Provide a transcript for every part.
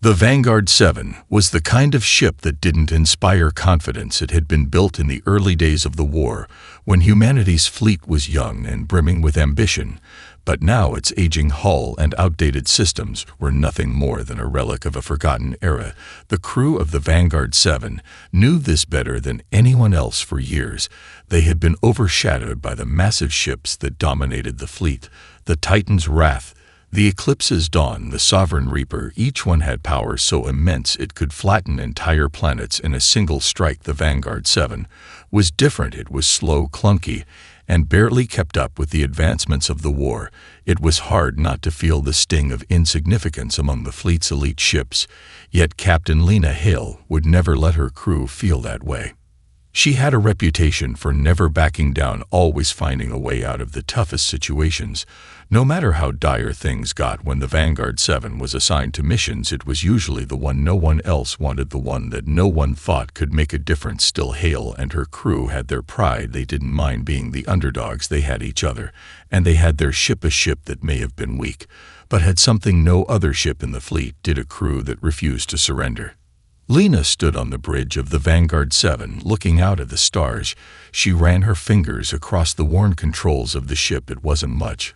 The Vanguard 7 was the kind of ship that didn't inspire confidence. It had been built in the early days of the war, when humanity's fleet was young and brimming with ambition, but now its aging hull and outdated systems were nothing more than a relic of a forgotten era. The crew of the Vanguard 7 knew this better than anyone else for years. They had been overshadowed by the massive ships that dominated the fleet, the Titan's Wrath, the Eclipse's Dawn, the Sovereign Reaper. Each one had power so immense it could flatten entire planets in a single strike. The Vanguard 7 was different. It was slow, clunky, and barely kept up with the advancements of the war. It was hard not to feel the sting of insignificance among the fleet's elite ships, yet Captain Lena Hale would never let her crew feel that way. She had a reputation for never backing down, always finding a way out of the toughest situations. No matter how dire things got, when the Vanguard 7 was assigned to missions, it was usually the one no one else wanted, the one that no one thought could make a difference. Still, Hale and her crew had their pride. They didn't mind being the underdogs. They had each other, and they had their ship, a ship that may have been weak, but had something no other ship in the fleet did, a crew that refused to surrender. Lena stood on the bridge of the Vanguard 7, looking out at the stars. She ran her fingers across the worn controls of the ship. It wasn't much,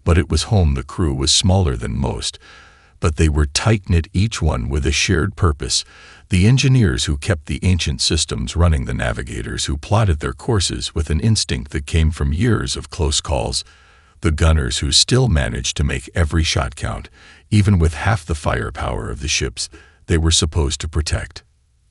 but it was home. The crew was smaller than most, but they were tight-knit, each one with a shared purpose. The engineers who kept the ancient systems running, the navigators who plotted their courses with an instinct that came from years of close calls, the gunners who still managed to make every shot count, even with half the firepower of the ships they were supposed to protect.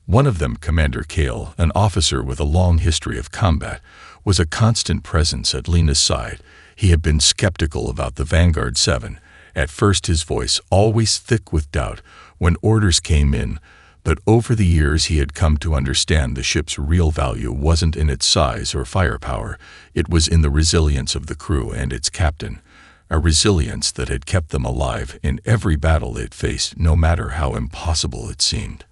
One of them, Commander Kale, an officer with a long history of combat, was a constant presence at Lena's side. He had been skeptical about the Vanguard 7. At first, his voice always thick with doubt when orders came in, but over the years he had come to understand the ship's real value wasn't in its size or firepower. It was in the resilience of the crew and its captain. A resilience that had kept them alive in every battle they'd faced, no matter how impossible it seemed.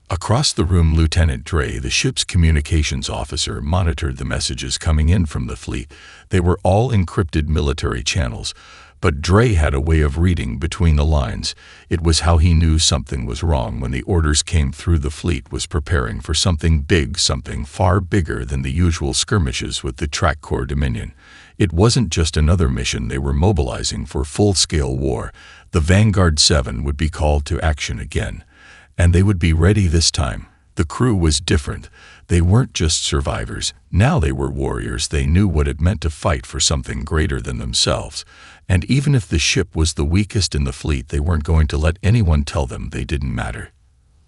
Across the room, Lieutenant Dre, the ship's communications officer, monitored the messages coming in from the fleet. They were all encrypted military channels, but Dre had a way of reading between the lines. It was how he knew something was wrong when the orders came through. The fleet was preparing for something big, something far bigger than the usual skirmishes with the Track Corps Dominion. It wasn't just another mission. They were mobilizing for full-scale war. The Vanguard 7 would be called to action again, and they would be ready this time. The crew was different. They weren't just survivors. Now they were warriors. They knew what it meant to fight for something greater than themselves. And even if the ship was the weakest in the fleet, they weren't going to let anyone tell them they didn't matter.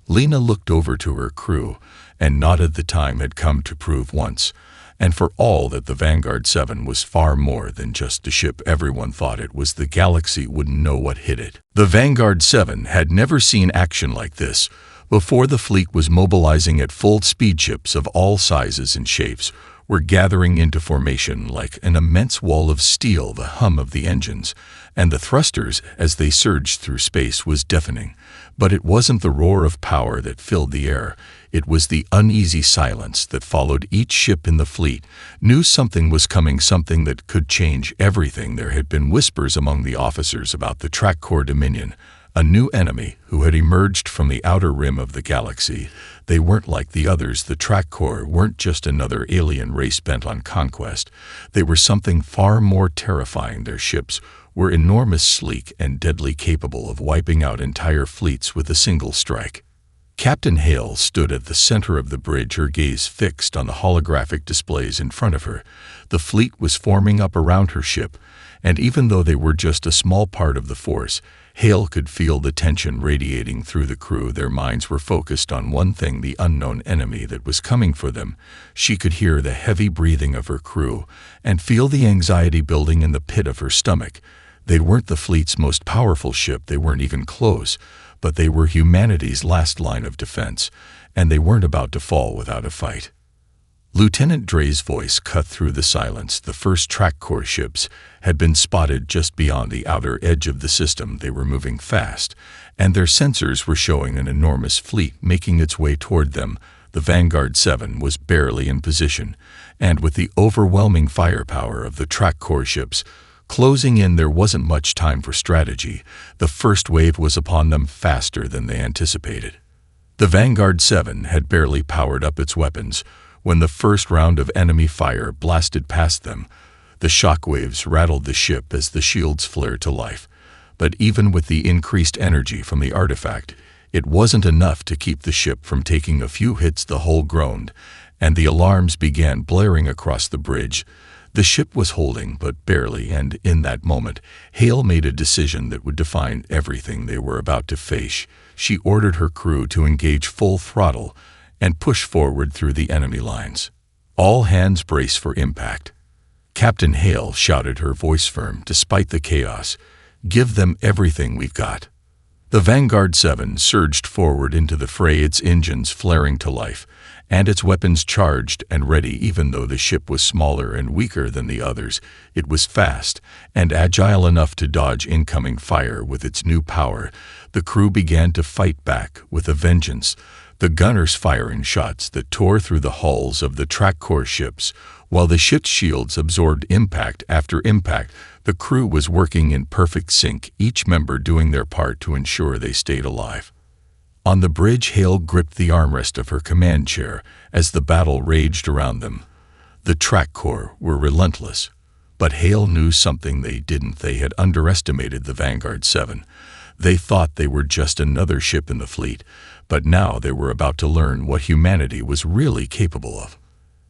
Lena looked over to her crew and nodded. The time had come to prove once and for all that the Vanguard 7 was far more than just a ship. Everyone thought it was. The galaxy wouldn't know what hit it. The Vanguard 7 had never seen action like this before. The fleet was mobilizing at full speed. Ships of all sizes and shapes were gathering into formation like an immense wall of steel. The hum of the engines and the thrusters as they surged through space was deafening. But it wasn't the roar of power that filled the air. It was the uneasy silence that followed. Each ship in the fleet knew something was coming, something that could change everything. There had been whispers among the officers about the Track Corps Dominion, a new enemy who had emerged from the outer rim of the galaxy. They weren't like the others. The Track Corps weren't just another alien race bent on conquest. They were something far more terrifying. Their ships were enormous, sleek, and deadly, capable of wiping out entire fleets with a single strike. Captain Hale stood at the center of the bridge, her gaze fixed on the holographic displays in front of her. The fleet was forming up around her ship, and even though they were just a small part of the force, Hale could feel the tension radiating through the crew. Their minds were focused on one thing, the unknown enemy that was coming for them. She could hear the heavy breathing of her crew and feel the anxiety building in the pit of her stomach. They weren't the fleet's most powerful ship. They weren't even close, but they were humanity's last line of defense, and they weren't about to fall without a fight. Lieutenant Dre's voice cut through the silence. The first Track Corps ships had been spotted just beyond the outer edge of the system. They were moving fast, and their sensors were showing an enormous fleet making its way toward them. The Vanguard 7 was barely in position, and with the overwhelming firepower of the Track Corps ships Closing in, there wasn't much time for strategy. The first wave was upon them faster than they anticipated. The Vanguard 7 had barely powered up its weapons when the first round of enemy fire blasted past them. The shockwaves rattled the ship as the shields flared to life. But even with the increased energy from the artifact, it wasn't enough to keep the ship from taking a few hits. The hull groaned, and the alarms began blaring across the bridge. The ship was holding, but barely, and in that moment, Hale made a decision that would define everything they were about to face. She ordered her crew to engage full throttle and push forward through the enemy lines. All hands brace for impact. Captain Hale shouted, her voice firm despite the chaos. Give them everything we've got. The Vanguard 7 surged forward into the fray, its engines flaring to life, and its weapons charged and ready. Even though the ship was smaller and weaker than the others, it was fast and agile enough to dodge incoming fire. With its new power, the crew began to fight back with a vengeance, the gunners firing shots that tore through the hulls of the track core ships, while the ship's shields absorbed impact after impact. The crew was working in perfect sync, each member doing their part to ensure they stayed alive. On the bridge, Hale gripped the armrest of her command chair as the battle raged around them. The track corps were relentless, but Hale knew something they didn't. They had underestimated the Vanguard 7. They thought they were just another ship in the fleet, but now they were about to learn what humanity was really capable of.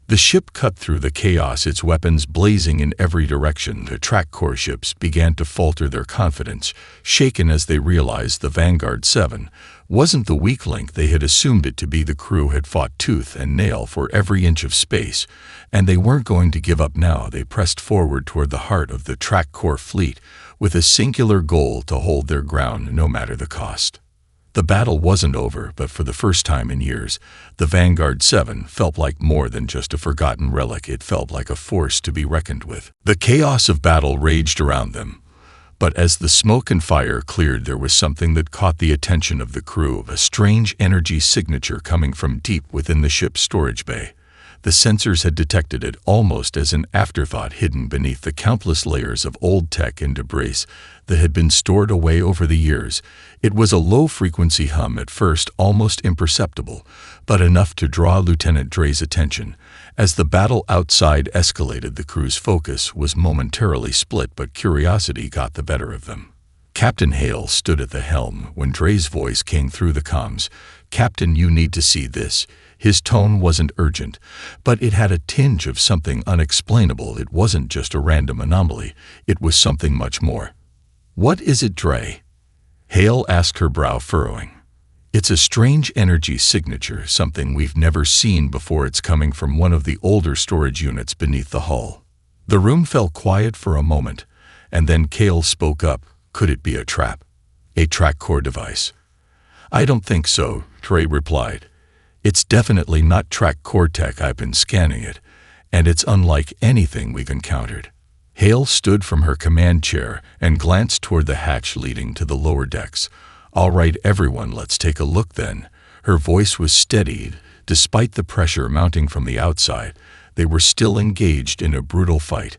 The ship cut through the chaos, its weapons blazing in every direction. The track core ships began to falter, their confidence shaken as they realized the Vanguard 7 wasn't the weak link they had assumed it to be. The crew had fought tooth and nail for every inch of space, and they weren't going to give up now. They pressed forward toward the heart of the track core fleet with a singular goal: to hold their ground no matter the cost. The battle wasn't over, but for the first time in years, the Vanguard 7 felt like more than just a forgotten relic. It felt like a force to be reckoned with. The chaos of battle raged around them, but as the smoke and fire cleared, there was something that caught the attention of the crew: a strange energy signature coming from deep within the ship's storage bay. The sensors had detected it almost as an afterthought, hidden beneath the countless layers of old tech and debris that had been stored away over the years. It was a low-frequency hum, at first almost imperceptible, but enough to draw Lieutenant Dre's attention. As the battle outside escalated, the crew's focus was momentarily split, but curiosity got the better of them. Captain Hale stood at the helm when Dre's voice came through the comms. "Captain, you need to see this." His tone wasn't urgent, but it had a tinge of something unexplainable. It wasn't just a random anomaly, it was something much more. "What is it, Dre?" Hale asked, her brow furrowing. "It's a strange energy signature, something we've never seen before. It's coming from one of the older storage units beneath the hull." The room fell quiet for a moment, and then Cale spoke up. "Could it be a trap? A track core device?" "I don't think so," Dre replied. "It's definitely not track core tech. I've been scanning it, and it's unlike anything we've encountered." Hale stood from her command chair and glanced toward the hatch leading to the lower decks. "All right, everyone, let's take a look then." Her voice was steady. Despite the pressure mounting from the outside, they were still engaged in a brutal fight,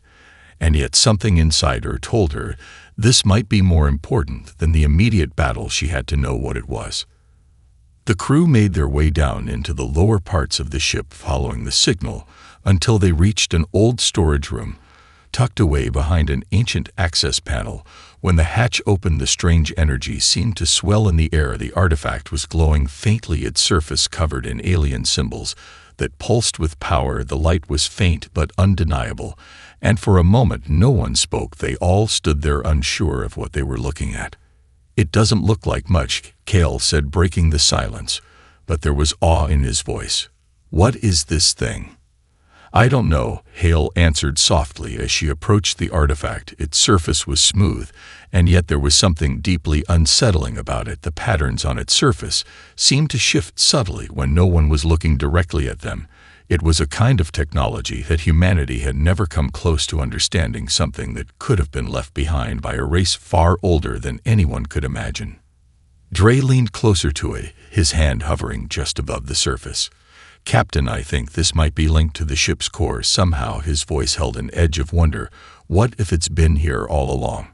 and yet something inside her told her this might be more important than the immediate battle. She had to know what it was. The crew made their way down into the lower parts of the ship, following the signal, until they reached an old storage room, tucked away behind an ancient access panel. When the hatch opened, the strange energy seemed to swell in the air. The artifact was glowing faintly, its surface covered in alien symbols that pulsed with power. The light was faint but undeniable, and for a moment no one spoke. They all stood there, unsure of what they were looking at. "It doesn't look like much," Cale said, breaking the silence, but there was awe in his voice. "What is this thing?" "I don't know," Hale answered softly as she approached the artifact. Its surface was smooth, and yet there was something deeply unsettling about it. The patterns on its surface seemed to shift subtly when no one was looking directly at them. It was a kind of technology that humanity had never come close to understanding, something that could have been left behind by a race far older than anyone could imagine. Dre leaned closer to it, his hand hovering just above the surface. "Captain, I think this might be linked to the ship's core somehow." His voice held an edge of wonder. "What if it's been here all along?"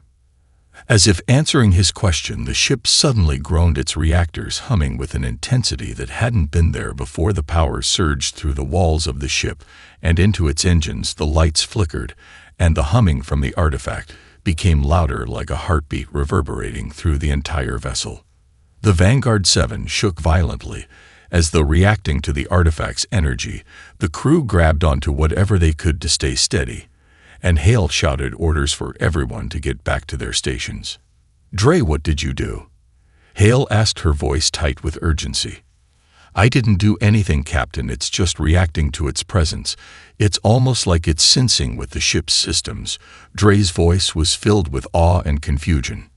As if answering his question, the ship suddenly groaned, its reactors humming with an intensity that hadn't been there before. The power surged through the walls of the ship and into its engines. The lights flickered, and the humming from the artifact became louder, like a heartbeat reverberating through the entire vessel. The Vanguard 7 shook violently, as though reacting to the artifact's energy. The crew grabbed onto whatever they could to stay steady, and Hale shouted orders for everyone to get back to their stations. "Dre, what did you do?" Hale asked, her voice tight with urgency. "I didn't do anything, Captain. It's just reacting to its presence. It's almost like it's sensing with the ship's systems." Dre's voice was filled with awe and confusion.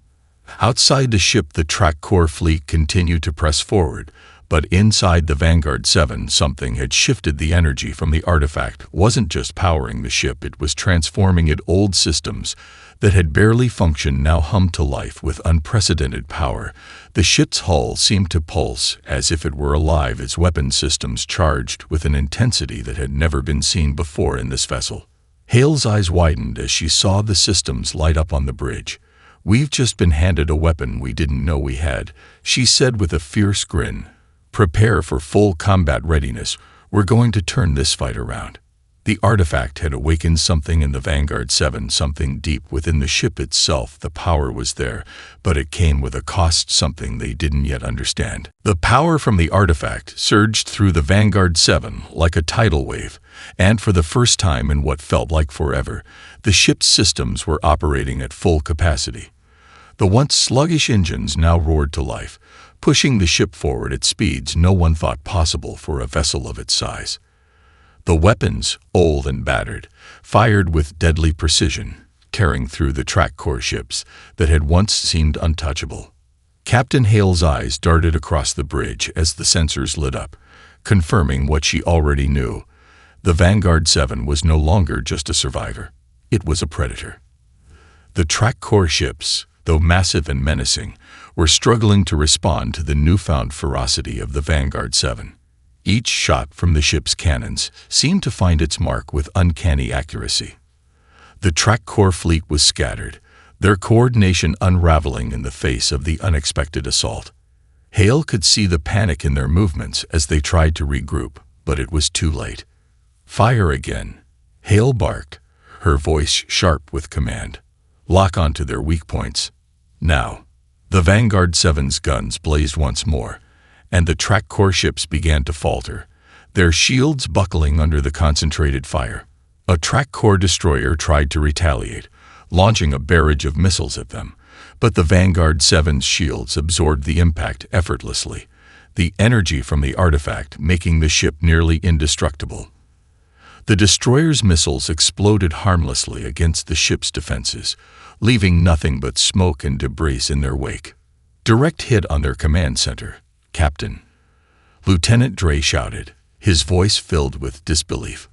Outside the ship, the track core fleet continued to press forward, but inside the Vanguard 7, something had shifted. The energy from the artifact wasn't just powering the ship, it was transforming it. Old systems that had barely functioned now hummed to life with unprecedented power. The ship's hull seemed to pulse as if it were alive, its weapon systems charged with an intensity that had never been seen before in this vessel. Hale's eyes widened as she saw the systems light up on the bridge. "We've just been handed a weapon we didn't know we had," she said with a fierce grin. "Prepare for full combat readiness. We're going to turn this fight around." The artifact had awakened something in the Vanguard 7, something deep within the ship itself. The power was there, but it came with a cost, something they didn't yet understand. The power from the artifact surged through the Vanguard 7 like a tidal wave, and for the first time in what felt like forever, the ship's systems were operating at full capacity. The once sluggish engines now roared to life, pushing the ship forward at speeds no one thought possible for a vessel of its size. The weapons, old and battered, fired with deadly precision, tearing through the track core ships that had once seemed untouchable. Captain Hale's eyes darted across the bridge as the sensors lit up, confirming what she already knew. The Vanguard 7 was no longer just a survivor. It was a predator. The track core ships, though massive and menacing, were struggling to respond to the newfound ferocity of the Vanguard 7. Each shot from the ship's cannons seemed to find its mark with uncanny accuracy. The track core fleet was scattered, their coordination unraveling in the face of the unexpected assault. Hale could see the panic in their movements as they tried to regroup, but it was too late. "Fire again," Hale barked, her voice sharp with command. "Lock onto their weak points. Now." The Vanguard 7's guns blazed once more, and the track core ships began to falter, their shields buckling under the concentrated fire. A track core destroyer tried to retaliate, launching a barrage of missiles at them, but the Vanguard 7's shields absorbed the impact effortlessly, the energy from the artifact making the ship nearly indestructible. The destroyer's missiles exploded harmlessly against the ship's defenses, leaving nothing but smoke and debris in their wake. Direct hit on their command center, Captain. Lieutenant Dre shouted, his voice filled with disbelief.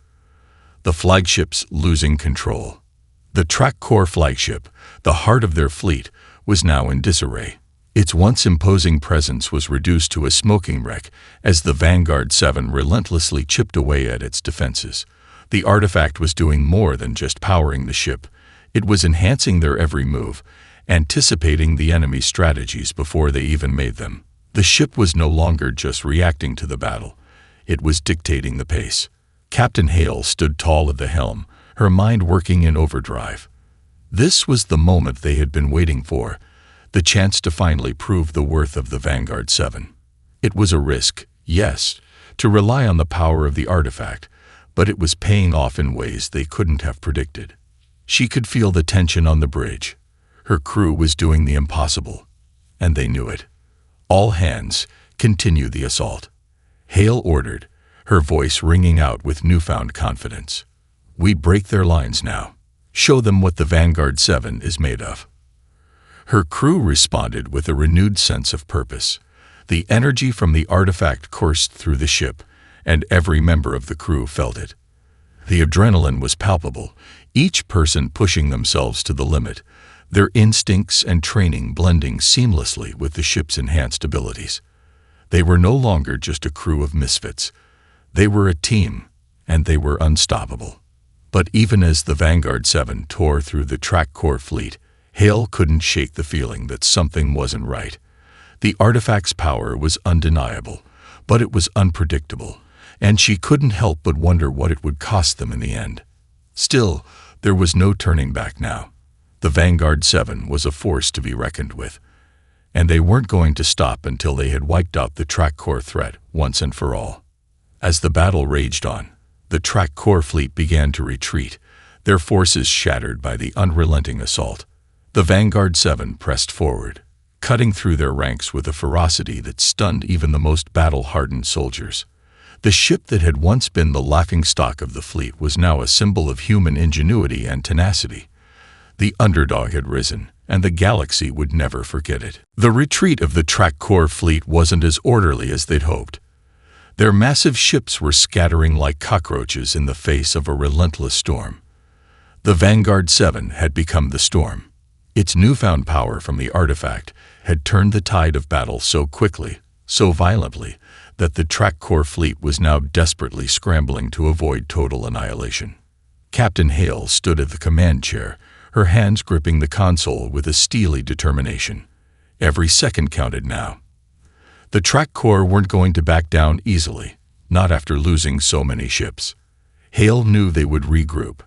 The flagship's losing control. The track core flagship, the heart of their fleet, was now in disarray. Its once imposing presence was reduced to a smoking wreck as the Vanguard 7 relentlessly chipped away at its defenses. The artifact was doing more than just powering the ship. It was enhancing their every move, anticipating the enemy's strategies before they even made them. The ship was no longer just reacting to the battle. It was dictating the pace. Captain Hale stood tall at the helm, her mind working in overdrive. This was the moment they had been waiting for, the chance to finally prove the worth of the Vanguard 7. It was a risk, yes, to rely on the power of the artifact, but it was paying off in ways they couldn't have predicted. She could feel the tension on the bridge. Her crew was doing the impossible, and they knew it. "All hands, continue the assault," Hale ordered, her voice ringing out with newfound confidence. "We break their lines now. Show them what the Vanguard 7 is made of." Her crew responded with a renewed sense of purpose. The energy from the artifact coursed through the ship, and every member of the crew felt it. The adrenaline was palpable, each person pushing themselves to the limit, their instincts and training blending seamlessly with the ship's enhanced abilities. They were no longer just a crew of misfits. They were a team, and they were unstoppable. But even as the Vanguard 7 tore through the track core fleet, Hale couldn't shake the feeling that something wasn't right. The artifact's power was undeniable, but it was unpredictable, and she couldn't help but wonder what it would cost them in the end. Still, there was no turning back now. The Vanguard 7 was a force to be reckoned with, and they weren't going to stop until they had wiped out the track core threat once and for all. As the battle raged on, the track core fleet began to retreat, their forces shattered by the unrelenting assault. The Vanguard 7 pressed forward, cutting through their ranks with a ferocity that stunned even the most battle-hardened soldiers. The ship that had once been the laughingstock of the fleet was now a symbol of human ingenuity and tenacity. The underdog had risen, and the galaxy would never forget it. The retreat of the track core fleet wasn't as orderly as they'd hoped. Their massive ships were scattering like cockroaches in the face of a relentless storm. The Vanguard 7 had become the storm. Its newfound power from the artifact had turned the tide of battle so quickly, so violently, that the track core fleet was now desperately scrambling to avoid total annihilation. Captain Hale stood at the command chair, her hands gripping the console with a steely determination. Every second counted now. The track core weren't going to back down easily, not after losing so many ships. Hale knew they would regroup,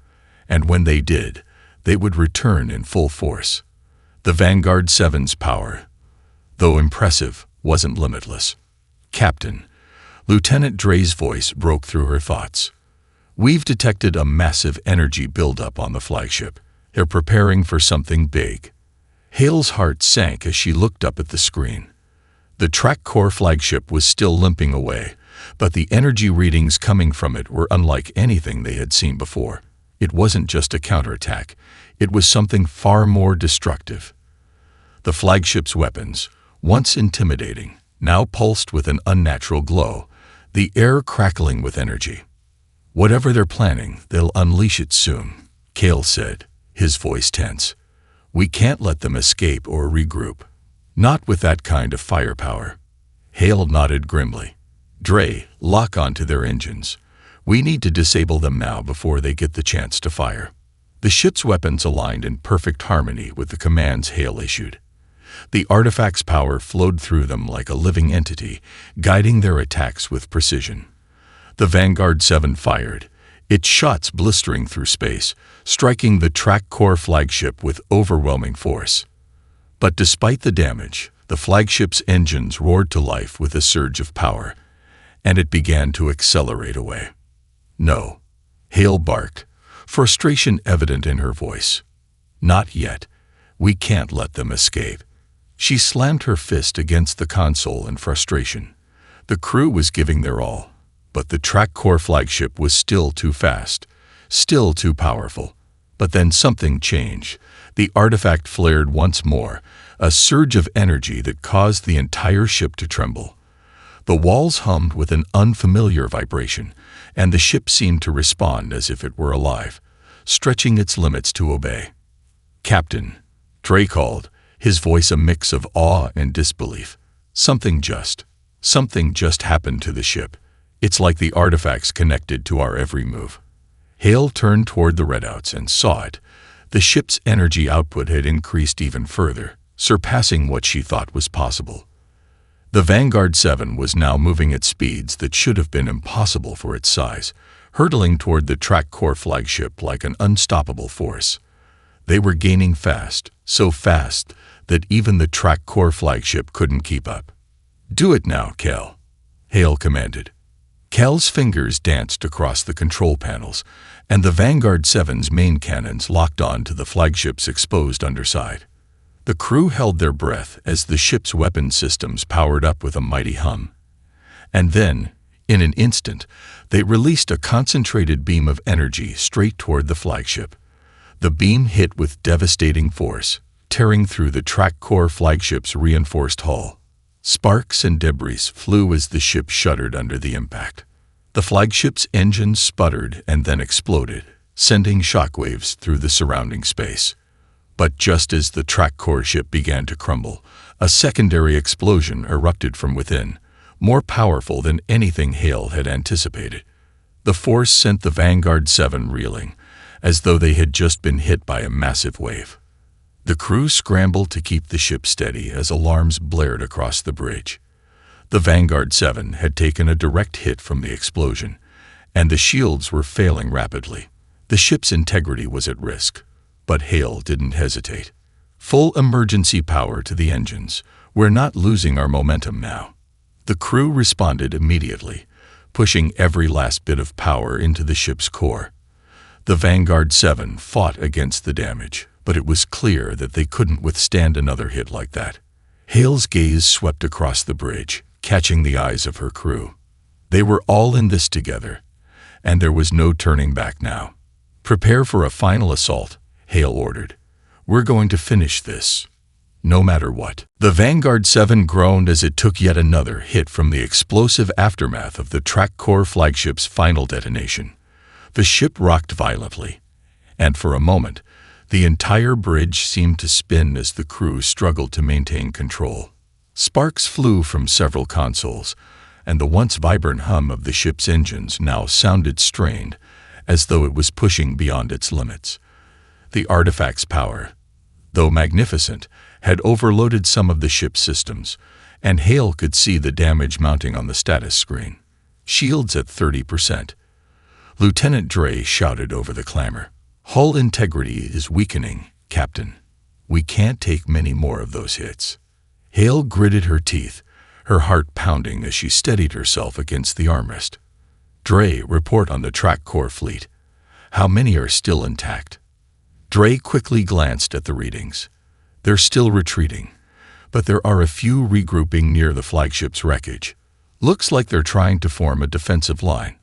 and when they did, they would return in full force. The Vanguard 7's power, though impressive, wasn't limitless. Captain, Lieutenant Dre's voice broke through her thoughts. We've detected a massive energy buildup on the flagship. They're preparing for something big. Hale's heart sank as she looked up at the screen. The track core flagship was still limping away, but the energy readings coming from it were unlike anything they had seen before. It wasn't just a counterattack. It was something far more destructive. The flagship's weapons, once intimidating, now pulsed with an unnatural glow, the air crackling with energy. Whatever they're planning, they'll unleash it soon, Cale said, his voice tense. We can't let them escape or regroup. Not with that kind of firepower. Hale nodded grimly. Dre, lock onto their engines. We need to disable them now before they get the chance to fire. The ship's weapons aligned in perfect harmony with the commands Hale issued. The artifact's power flowed through them like a living entity, guiding their attacks with precision. The Vanguard 7 fired, its shots blistering through space, striking the track core flagship with overwhelming force. But despite the damage, the flagship's engines roared to life with a surge of power, and it began to accelerate away. No, Hale barked, frustration evident in her voice. Not yet. We can't let them escape. She slammed her fist against the console in frustration. The crew was giving their all, but the track core flagship was still too fast, still too powerful. But then something changed. The artifact flared once more, a surge of energy that caused the entire ship to tremble. The walls hummed with an unfamiliar vibration, and the ship seemed to respond as if it were alive, stretching its limits to obey. Captain, Dre called, his voice a mix of awe and disbelief. Something just happened to the ship. It's like the artifacts connected to our every move. Hale turned toward the redouts and saw it. The ship's energy output had increased even further, surpassing what she thought was possible. The Vanguard 7 was now moving at speeds that should have been impossible for its size, hurtling toward the track core flagship like an unstoppable force. They were gaining fast, so fast that even the track core flagship couldn't keep up. Do it now, Cal, Hale commanded. Cal's fingers danced across the control panels, and the Vanguard 7's main cannons locked on to the flagship's exposed underside. The crew held their breath as the ship's weapon systems powered up with a mighty hum. And then, in an instant, they released a concentrated beam of energy straight toward the flagship. The beam hit with devastating force, tearing through the track core flagship's reinforced hull. Sparks and debris flew as the ship shuddered under the impact. The flagship's engines sputtered and then exploded, sending shockwaves through the surrounding space. But just as the track core ship began to crumble, a secondary explosion erupted from within, more powerful than anything Hale had anticipated. The force sent the Vanguard 7 reeling, as though they had just been hit by a massive wave. The crew scrambled to keep the ship steady as alarms blared across the bridge. The Vanguard 7 had taken a direct hit from the explosion, and the shields were failing rapidly. The ship's integrity was at risk, but Hale didn't hesitate. Full emergency power to the engines. We're not losing our momentum now. The crew responded immediately, pushing every last bit of power into the ship's core. The Vanguard 7 fought against the damage, but it was clear that they couldn't withstand another hit like that. Hale's gaze swept across the bridge, catching the eyes of her crew. They were all in this together, and there was no turning back now. "Prepare for a final assault," Hale ordered. "We're going to finish this, no matter what." The Vanguard 7 groaned as it took yet another hit from the explosive aftermath of the Track Corps flagship's final detonation. The ship rocked violently, and for a moment, the entire bridge seemed to spin as the crew struggled to maintain control. Sparks flew from several consoles, and the once vibrant hum of the ship's engines now sounded strained, as though it was pushing beyond its limits. The artifact's power, though magnificent, had overloaded some of the ship's systems, and Hale could see the damage mounting on the status screen. "Shields at 30%. Lieutenant Dre shouted over the clamor. "Hull integrity is weakening, Captain. We can't take many more of those hits." Hale gritted her teeth, her heart pounding as she steadied herself against the armrest. "Dre, report on the Track Corps fleet. How many are still intact?" Dre quickly glanced at the readings. "They're still retreating, but there are a few regrouping near the flagship's wreckage. Looks like they're trying to form a defensive line.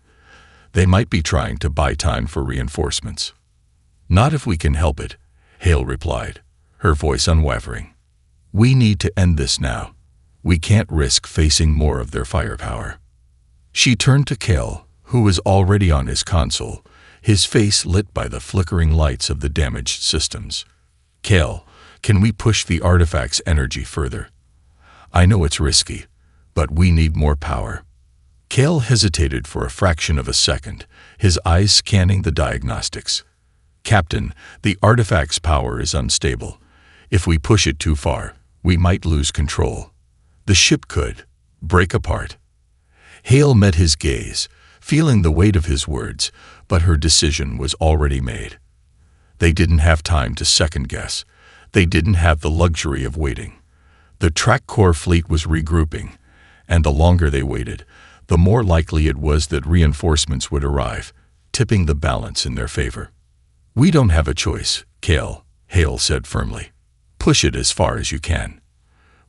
They might be trying to buy time for reinforcements." "Not if we can help it," Hale replied, her voice unwavering. "We need to end this now. We can't risk facing more of their firepower." She turned to Kel, who was already on his console, his face lit by the flickering lights of the damaged systems. "Kel, can we push the artifact's energy further? I know it's risky, but we need more power." Kel hesitated for a fraction of a second, his eyes scanning the diagnostics. "Captain, the artifact's power is unstable. If we push it too far, we might lose control. The ship could break apart." Hale met his gaze, feeling the weight of his words, but her decision was already made. They didn't have time to second-guess. They didn't have the luxury of waiting. The Track Corps fleet was regrouping, and the longer they waited, the more likely it was that reinforcements would arrive, tipping the balance in their favor. "We don't have a choice, Kale," Hale said firmly. "Push it as far as you can.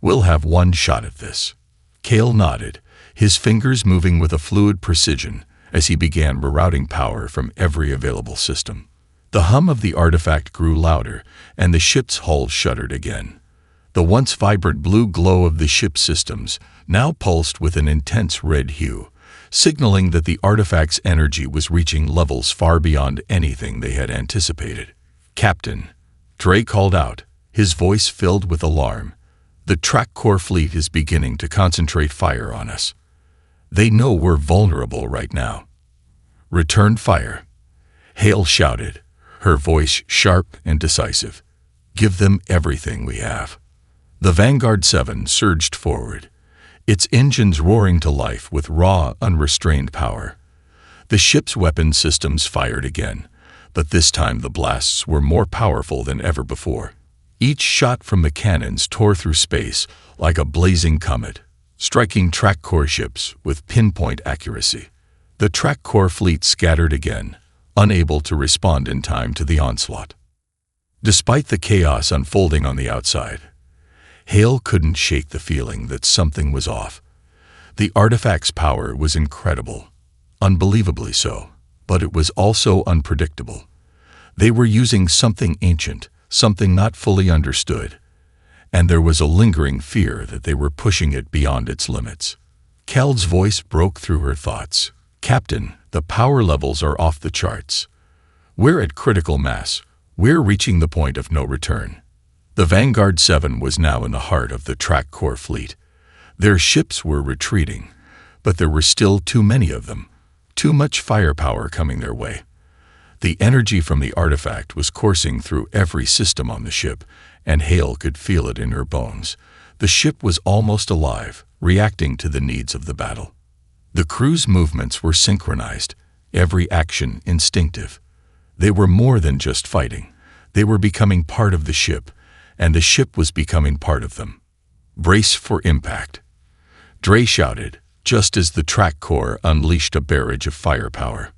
We'll have one shot at this." Kale nodded, his fingers moving with a fluid precision as he began rerouting power from every available system. The hum of the artifact grew louder, and the ship's hull shuddered again. The once vibrant blue glow of the ship's systems now pulsed with an intense red hue, signaling that the artifact's energy was reaching levels far beyond anything they had anticipated. "Captain," Dre called out, his voice filled with alarm, "the Track Corps fleet is beginning to concentrate fire on us. They know we're vulnerable right now." "Return fire," Hale shouted, her voice sharp and decisive. "Give them everything we have." The Vanguard 7 surged forward, its engines roaring to life with raw, unrestrained power. The ship's weapon systems fired again, but this time the blasts were more powerful than ever before. Each shot from the cannons tore through space like a blazing comet, striking Track Corps ships with pinpoint accuracy. The Track Corps fleet scattered again, unable to respond in time to the onslaught. Despite the chaos unfolding on the outside, Hale couldn't shake the feeling that something was off. The artifact's power was incredible, unbelievably so, but it was also unpredictable. They were using something ancient, something not fully understood, and there was a lingering fear that they were pushing it beyond its limits. Cal's voice broke through her thoughts. "Captain, the power levels are off the charts. We're at critical mass. We're reaching the point of no return." The Vanguard 7 was now in the heart of the Track Corps fleet. Their ships were retreating, but there were still too many of them, too much firepower coming their way. The energy from the artifact was coursing through every system on the ship, and Hale could feel it in her bones. The ship was almost alive, reacting to the needs of the battle. The crew's movements were synchronized, every action instinctive. They were more than just fighting. They were becoming part of the ship, and the ship was becoming part of them. "Brace for impact," Dre shouted, just as the track core unleashed a barrage of firepower.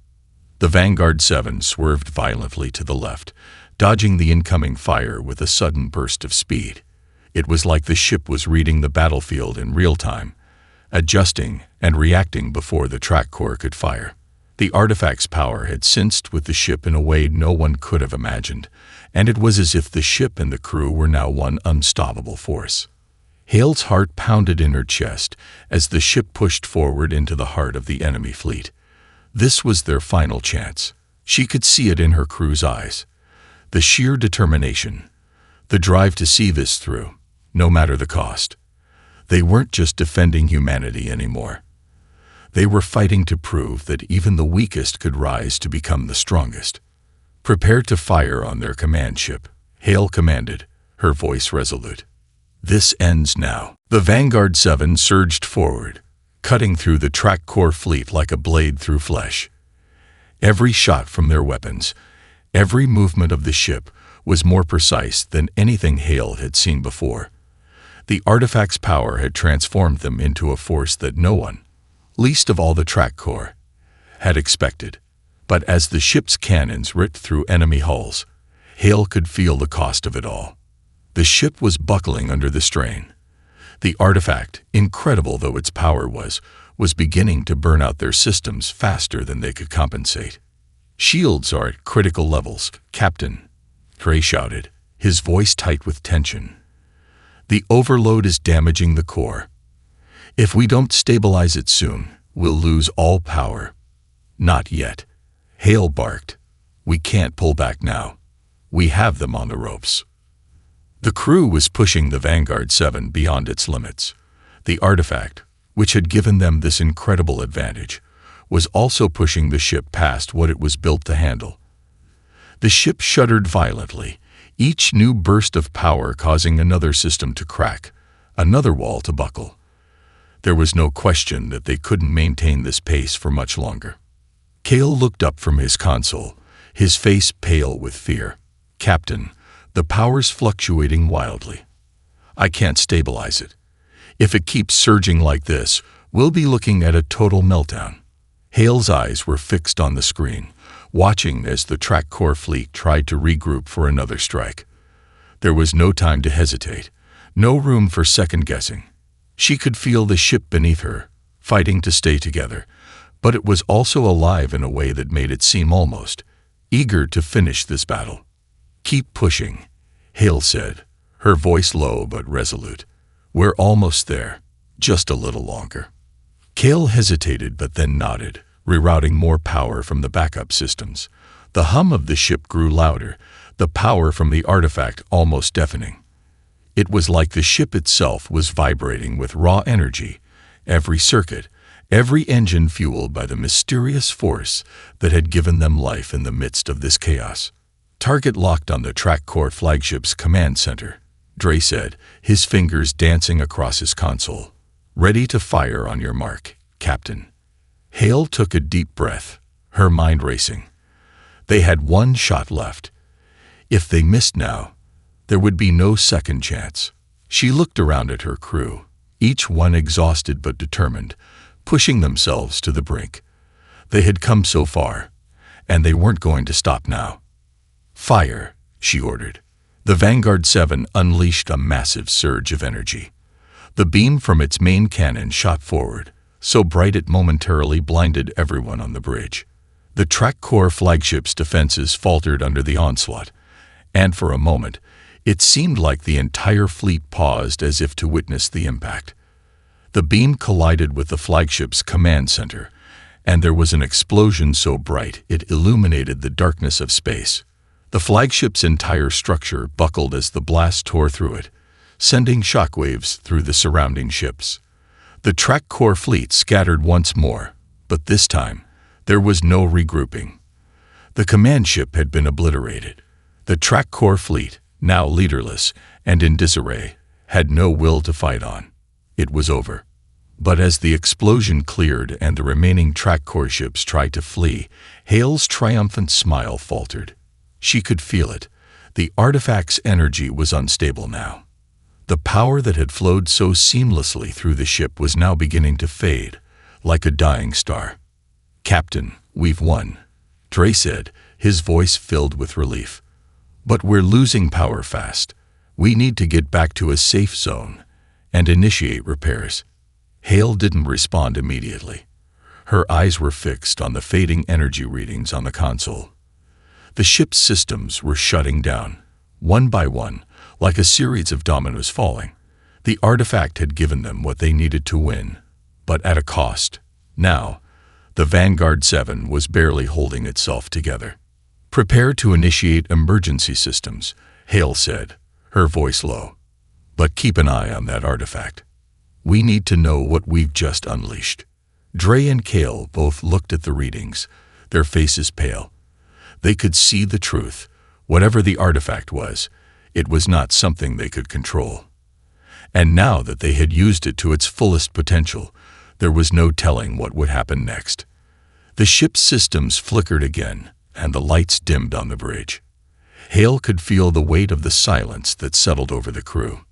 The Vanguard 7 swerved violently to the left, dodging the incoming fire with a sudden burst of speed. It was like the ship was reading the battlefield in real time, adjusting and reacting before the track core could fire. The artifact's power had synced with the ship in a way no one could have imagined, and it was as if the ship and the crew were now one unstoppable force. Hale's heart pounded in her chest as the ship pushed forward into the heart of the enemy fleet. This was their final chance. She could see it in her crew's eyes. The sheer determination, the drive to see this through, no matter the cost. They weren't just defending humanity anymore. They were fighting to prove that even the weakest could rise to become the strongest. "Prepare to fire on their command ship," Hale commanded, her voice resolute. "This ends now." The Vanguard 7 surged forward, cutting through the track core fleet like a blade through flesh. Every shot from their weapons, every movement of the ship was more precise than anything Hale had seen before. The artifact's power had transformed them into a force that no one, least of all the track core, had expected. But as the ship's cannons ripped through enemy hulls, Hale could feel the cost of it all. The ship was buckling under the strain. The artifact, incredible though its power was beginning to burn out their systems faster than they could compensate. "Shields are at critical levels, Captain," Trey shouted, his voice tight with tension. "The overload is damaging the core. If we don't stabilize it soon, we'll lose all power." "Not yet," Hale barked. "We can't pull back now. We have them on the ropes." The crew was pushing the Vanguard 7 beyond its limits. The artifact, which had given them this incredible advantage, was also pushing the ship past what it was built to handle. The ship shuddered violently, each new burst of power causing another system to crack, another wall to buckle. There was no question that they couldn't maintain this pace for much longer. Cale looked up from his console, his face pale with fear. "Captain, the power's fluctuating wildly. I can't stabilize it. If it keeps surging like this, we'll be looking at a total meltdown." Hale's eyes were fixed on the screen, watching as the track core fleet tried to regroup for another strike. There was no time to hesitate, no room for second-guessing. She could feel the ship beneath her, fighting to stay together, but it was also alive in a way that made it seem almost eager to finish this battle. "Keep pushing," Hale said, her voice low but resolute. "We're almost there, just a little longer." Cale hesitated but then nodded, rerouting more power from the backup systems. The hum of the ship grew louder, the power from the artifact almost deafening. It was like the ship itself was vibrating with raw energy, every circuit, every engine fueled by the mysterious force that had given them life in the midst of this chaos. "Target locked on the track core flagship's command center," Dre said, his fingers dancing across his console. "Ready to fire on your mark, Captain." Hale took a deep breath, her mind racing. They had one shot left. If they missed now, there would be no second chance. She looked around at her crew, each one exhausted but determined, pushing themselves to the brink. They had come so far, and they weren't going to stop now. "Fire," she ordered. The Vanguard 7 unleashed a massive surge of energy. The beam from its main cannon shot forward, so bright it momentarily blinded everyone on the bridge. The track core flagship's defenses faltered under the onslaught, and for a moment, it seemed like the entire fleet paused as if to witness the impact. The beam collided with the flagship's command center, and there was an explosion so bright it illuminated the darkness of space. The flagship's entire structure buckled as the blast tore through it, sending shockwaves through the surrounding ships. The track core fleet scattered once more, but this time, there was no regrouping. The command ship had been obliterated. The track core fleet, now leaderless and in disarray, had no will to fight on. It was over. But as the explosion cleared and the remaining track core ships tried to flee, Hale's triumphant smile faltered. She could feel it. The artifact's energy was unstable now. The power that had flowed so seamlessly through the ship was now beginning to fade, like a dying star. "Captain, we've won," Dre said, his voice filled with relief. "But we're losing power fast. We need to get back to a safe zone and initiate repairs." Hale didn't respond immediately. Her eyes were fixed on the fading energy readings on the console. The ship's systems were shutting down, one by one, like a series of dominoes falling. The artifact had given them what they needed to win, but at a cost. Now, the Vanguard 7 was barely holding itself together. "Prepare to initiate emergency systems," Hale said, her voice low. "But keep an eye on that artifact. We need to know what we've just unleashed." Dre and Kale both looked at the readings, their faces pale. They could see the truth. Whatever the artifact was, it was not something they could control. And now that they had used it to its fullest potential, there was no telling what would happen next. The ship's systems flickered again, and the lights dimmed on the bridge. Hale could feel the weight of the silence that settled over the crew.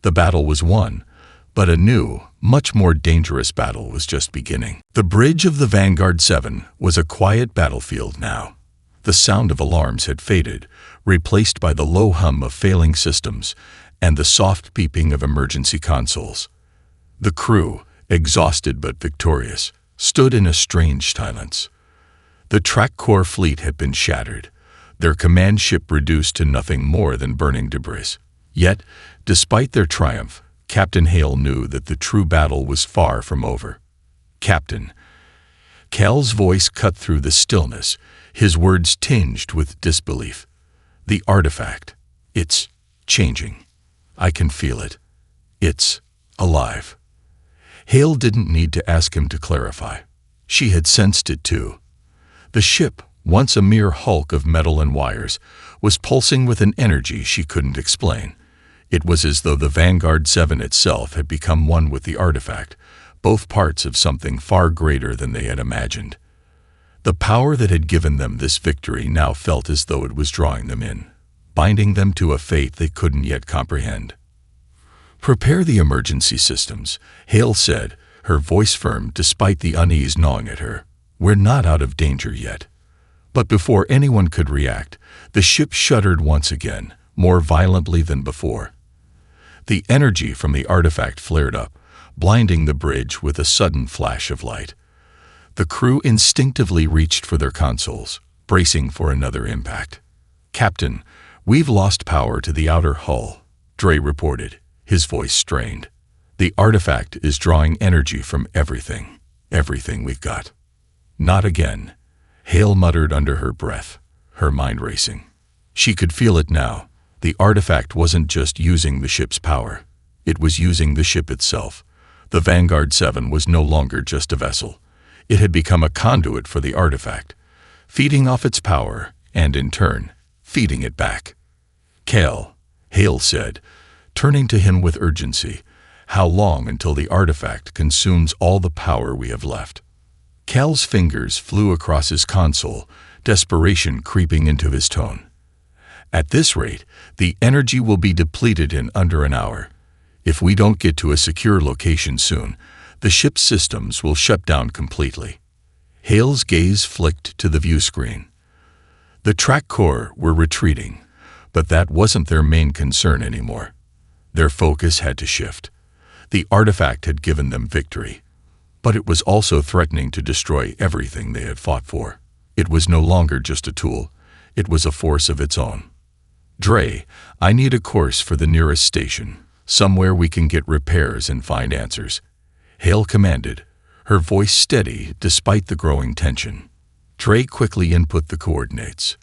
The battle was won, but a new, much more dangerous battle was just beginning. The bridge of the Vanguard 7 was a quiet battlefield now. The sound of alarms had faded, replaced by the low hum of failing systems and the soft beeping of emergency consoles. The crew, exhausted but victorious, stood in a strange silence. The track core fleet had been shattered, their command ship reduced to nothing more than burning debris. Yet, despite their triumph, Captain Hale knew that the true battle was far from over. "Captain." Cal's voice cut through the stillness, his words tinged with disbelief. "The artifact. It's changing. I can feel it. It's alive." Hale didn't need to ask him to clarify. She had sensed it too. The ship, once a mere hulk of metal and wires, was pulsing with an energy she couldn't explain. It was as though the Vanguard 7 itself had become one with the artifact, both parts of something far greater than they had imagined. The power that had given them this victory now felt as though it was drawing them in, binding them to a fate they couldn't yet comprehend. "Prepare the emergency systems," Hale said, her voice firm despite the unease gnawing at her. "We're not out of danger yet." But before anyone could react, the ship shuddered once again, more violently than before. The energy from the artifact flared up, blinding the bridge with a sudden flash of light. The crew instinctively reached for their consoles, bracing for another impact. "Captain, we've lost power to the outer hull," Dre reported, his voice strained. "The artifact is drawing energy from everything we've got." "Not again," Hale muttered under her breath, her mind racing. She could feel it now. The artifact wasn't just using the ship's power. It was using the ship itself. The Vanguard 7 was no longer just a vessel. It had become a conduit for the artifact, feeding off its power and, in turn, feeding it back. "Cal," Hale said, turning to him with urgency, "how long until the artifact consumes all the power we have left?" Cal's fingers flew across his console, desperation creeping into his tone. "At this rate, the energy will be depleted in under an hour. If we don't get to a secure location soon, the ship's systems will shut down completely." Hale's gaze flicked to the view screen. The track core were retreating, but that wasn't their main concern anymore. Their focus had to shift. The artifact had given them victory, but it was also threatening to destroy everything they had fought for. It was no longer just a tool. It was a force of its own. "Dre, I need a course for the nearest station, somewhere we can get repairs and find answers," Hale commanded, her voice steady despite the growing tension. Dre quickly input the coordinates.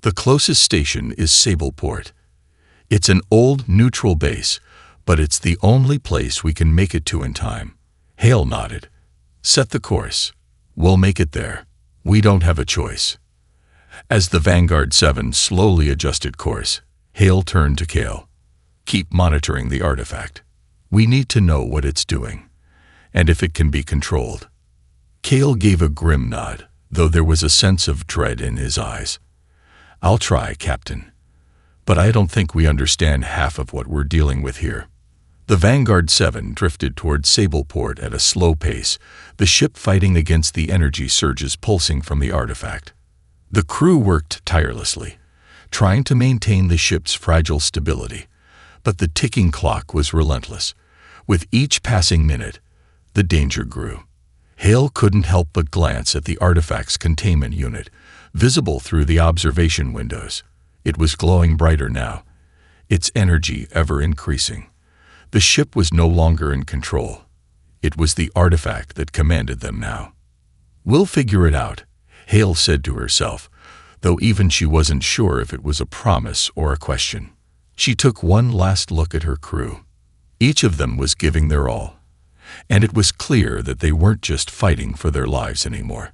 "The closest station is Sableport. It's an old neutral base, but it's the only place we can make it to in time. Hale nodded. Set the course. We'll make it there. We don't have a choice. As the Vanguard 7 slowly adjusted course, Hale turned to Cale. Keep monitoring the artifact. We need to know what it's doing, and if it can be controlled. Cale gave a grim nod, though there was a sense of dread in his eyes. I'll try, Captain. But I don't think we understand half of what we're dealing with here. The Vanguard 7 drifted toward Sableport at a slow pace, the ship fighting against the energy surges pulsing from the artifact. The crew worked tirelessly, trying to maintain the ship's fragile stability, but the ticking clock was relentless. With each passing minute, the danger grew. Hale couldn't help but glance at the artifact's containment unit, visible through the observation windows. It was glowing brighter now, its energy ever increasing. The ship was no longer in control. It was the artifact that commanded them now. We'll figure it out, Hale said to herself, though even she wasn't sure if it was a promise or a question. She took one last look at her crew. Each of them was giving their all, and it was clear that they weren't just fighting for their lives anymore.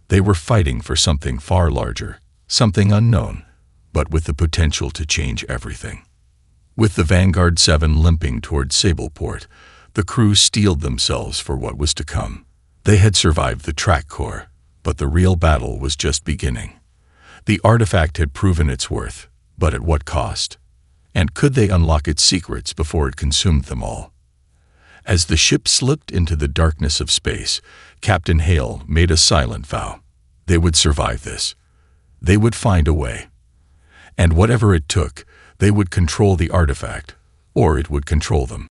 They were fighting for something far larger, something unknown, but with the potential to change everything. With the Vanguard 7 limping toward Sableport, the crew steeled themselves for what was to come. They had survived the track core, but the real battle was just beginning. The artifact had proven its worth, but at what cost? And could they unlock its secrets before it consumed them all? As the ship slipped into the darkness of space, Captain Hale made a silent vow. They would survive this. They would find a way. And whatever it took, they would control the artifact, or it would control them.